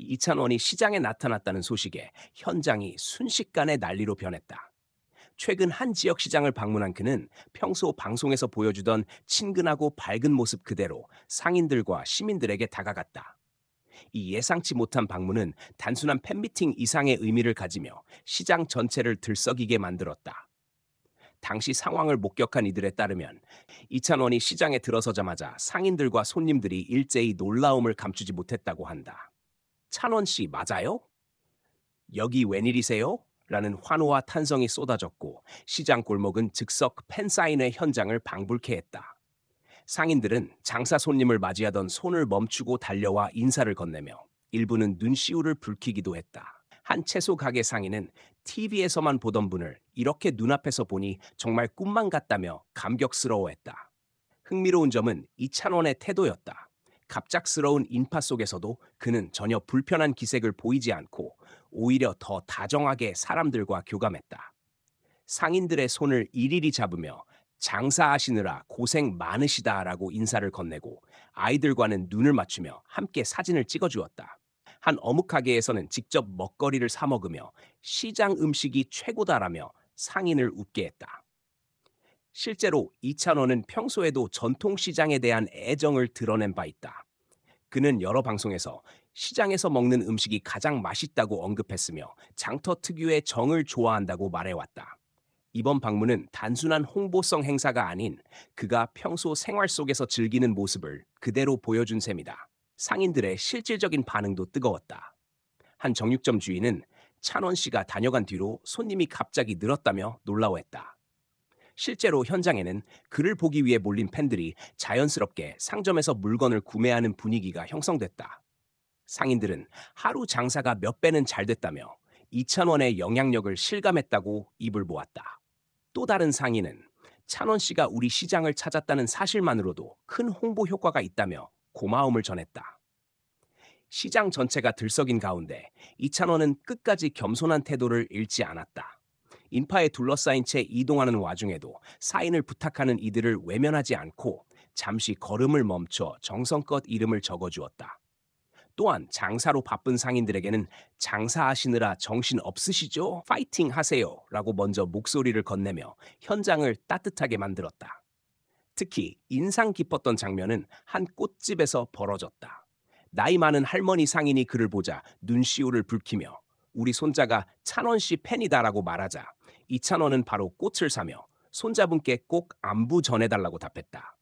이찬원이 시장에 나타났다는 소식에 현장이 순식간에 난리로 변했다. 최근 한 지역 시장을 방문한 그는 평소 방송에서 보여주던 친근하고 밝은 모습 그대로 상인들과 시민들에게 다가갔다. 이 예상치 못한 방문은 단순한 팬미팅 이상의 의미를 가지며 시장 전체를 들썩이게 만들었다. 당시 상황을 목격한 이들에 따르면 이찬원이 시장에 들어서자마자 상인들과 손님들이 일제히 놀라움을 감추지 못했다고 한다. 찬원 씨 맞아요? 여기 웬일이세요? 라는 환호와 탄성이 쏟아졌고 시장 골목은 즉석 팬사인회 현장을 방불케 했다. 상인들은 장사 손님을 맞이하던 손을 멈추고 달려와 인사를 건네며 일부는 눈시울을 붉히기도 했다. 한 채소 가게 상인은 TV에서만 보던 분을 이렇게 눈앞에서 보니 정말 꿈만 같다며 감격스러워했다. 흥미로운 점은 이찬원의 태도였다. 갑작스러운 인파 속에서도 그는 전혀 불편한 기색을 보이지 않고 오히려 더 다정하게 사람들과 교감했다. 상인들의 손을 일일이 잡으며 장사하시느라 고생 많으시다라고 인사를 건네고 아이들과는 눈을 맞추며 함께 사진을 찍어주었다. 한 어묵 가게에서는 직접 먹거리를 사 먹으며 시장 음식이 최고다라며 상인을 웃게 했다. 실제로 이찬원은 평소에도 전통시장에 대한 애정을 드러낸 바 있다. 그는 여러 방송에서 시장에서 먹는 음식이 가장 맛있다고 언급했으며 장터 특유의 정을 좋아한다고 말해왔다. 이번 방문은 단순한 홍보성 행사가 아닌 그가 평소 생활 속에서 즐기는 모습을 그대로 보여준 셈이다. 상인들의 실질적인 반응도 뜨거웠다. 한 정육점 주인은 찬원 씨가 다녀간 뒤로 손님이 갑자기 늘었다며 놀라워했다. 실제로 현장에는 그를 보기 위해 몰린 팬들이 자연스럽게 상점에서 물건을 구매하는 분위기가 형성됐다. 상인들은 하루 장사가 몇 배는 잘 됐다며 이찬원의 영향력을 실감했다고 입을 모았다. 또 다른 상인은 찬원 씨가 우리 시장을 찾았다는 사실만으로도 큰 홍보 효과가 있다며 고마움을 전했다. 시장 전체가 들썩인 가운데 이찬원은 끝까지 겸손한 태도를 잃지 않았다. 인파에 둘러싸인 채 이동하는 와중에도 사인을 부탁하는 이들을 외면하지 않고 잠시 걸음을 멈춰 정성껏 이름을 적어주었다. 또한 장사로 바쁜 상인들에게는 장사하시느라 정신 없으시죠? 파이팅 하세요 라고 먼저 목소리를 건네며 현장을 따뜻하게 만들었다. 특히 인상 깊었던 장면은 한 꽃집에서 벌어졌다. 나이 많은 할머니 상인이 그를 보자 눈시울을 붉히며 우리 손자가 찬원 씨 팬이다라고 말하자 이찬원은 바로 꽃을 사며 손자분께 꼭 안부 전해달라고 답했다.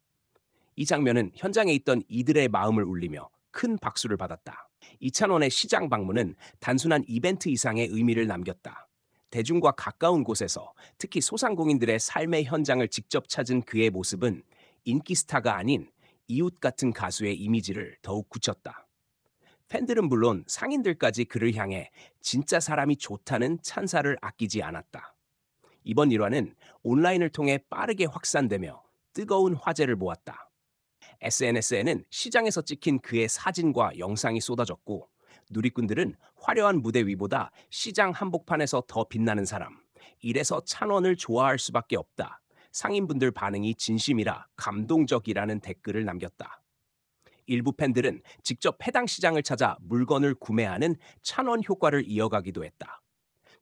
이 장면은 현장에 있던 이들의 마음을 울리며 큰 박수를 받았다. 이찬원의 시장 방문은 단순한 이벤트 이상의 의미를 남겼다. 대중과 가까운 곳에서 특히 소상공인들의 삶의 현장을 직접 찾은 그의 모습은 인기 스타가 아닌 이웃 같은 가수의 이미지를 더욱 굳혔다. 팬들은 물론 상인들까지 그를 향해 진짜 사람이 좋다는 찬사를 아끼지 않았다. 이번 일화는 온라인을 통해 빠르게 확산되며 뜨거운 화제를 모았다. SNS에는 시장에서 찍힌 그의 사진과 영상이 쏟아졌고 누리꾼들은 화려한 무대 위보다 시장 한복판에서 더 빛나는 사람, 이래서 찬원을 좋아할 수밖에 없다. 상인분들 반응이 진심이라 감동적이라는 댓글을 남겼다. 일부 팬들은 직접 해당 시장을 찾아 물건을 구매하는 찬원 효과를 이어가기도 했다.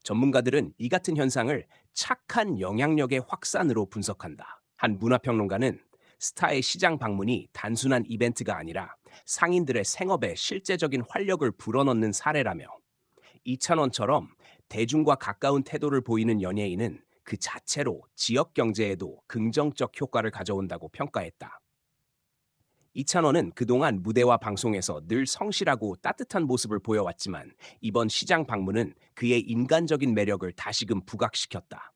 전문가들은 이 같은 현상을 착한 영향력의 확산으로 분석한다. 한 문화평론가는 스타의 시장 방문이 단순한 이벤트가 아니라 상인들의 생업에 실제적인 활력을 불어넣는 사례라며 이찬원처럼 대중과 가까운 태도를 보이는 연예인은 그 자체로 지역 경제에도 긍정적 효과를 가져온다고 평가했다. 이찬원은 그동안 무대와 방송에서 늘 성실하고 따뜻한 모습을 보여왔지만 이번 시장 방문은 그의 인간적인 매력을 다시금 부각시켰다.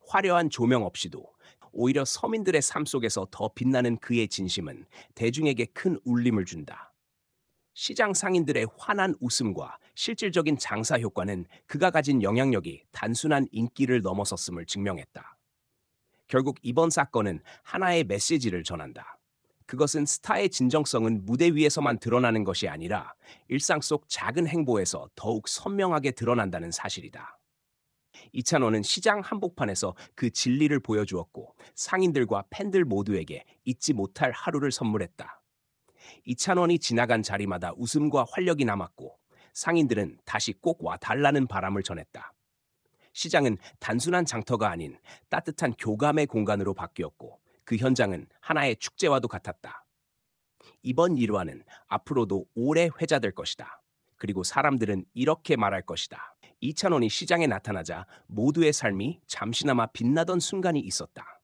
화려한 조명 없이도 오히려 서민들의 삶 속에서 더 빛나는 그의 진심은 대중에게 큰 울림을 준다. 시장 상인들의 환한 웃음과 실질적인 장사 효과는 그가 가진 영향력이 단순한 인기를 넘어섰음을 증명했다. 결국 이번 사건은 하나의 메시지를 전한다. 그것은 스타의 진정성은 무대 위에서만 드러나는 것이 아니라 일상 속 작은 행보에서 더욱 선명하게 드러난다는 사실이다. 이찬원은 시장 한복판에서 그 진리를 보여주었고 상인들과 팬들 모두에게 잊지 못할 하루를 선물했다. 이찬원이 지나간 자리마다 웃음과 활력이 남았고 상인들은 다시 꼭 와달라는 바람을 전했다. 시장은 단순한 장터가 아닌 따뜻한 교감의 공간으로 바뀌었고 그 현장은 하나의 축제와도 같았다. 이번 일화는 앞으로도 오래 회자될 것이다. 그리고 사람들은 이렇게 말할 것이다. 이찬원이 시장에 나타나자 모두의 삶이 잠시나마 빛나던 순간이 있었다.